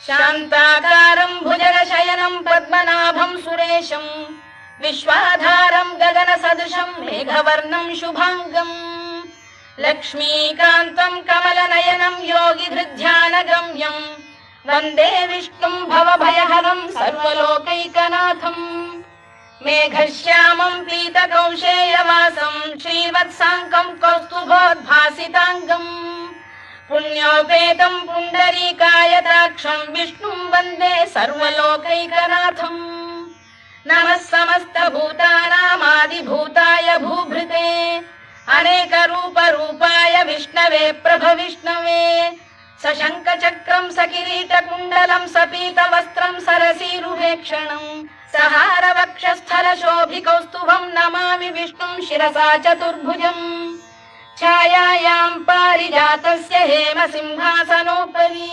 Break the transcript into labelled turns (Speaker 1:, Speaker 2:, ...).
Speaker 1: शान्ताकारं भुजगशयनं पद्मनाभं सुरेशं विश्वाधारं गगनसदृशं मेघवर्णं शुभांगं लक्ष्मीकान्तं कमलनयनं योगिधृध्यानगम्यं वन्दे विष्णुं भवभयहरं सर्वलोकैकनाथं मेघश्यामं पीतकौशेयवासं श्रीवत्साङ्कं कौस्तुभोद्भासिताङ्गं पुण्योपेतं पुण्डरीकायताक्षं विष्णुं वन्दे सर्वलोकैकनाथं नमः समस्तभूतानामादिभूताय भूभृते अनेकरूपरूपाय विष्णवे प्रभविष्णवे सशङ्खचक्रं सकिरीटकुण्डलं सपीतवस्त्रं सरसीरुहेक्षणं सहारवक्षस्थलशोभिकौस्तुभं नमामि विष्णुं शिरसा चतुर्भुजम् छायायां पारिजातस्य हेमसिंहासनोपरि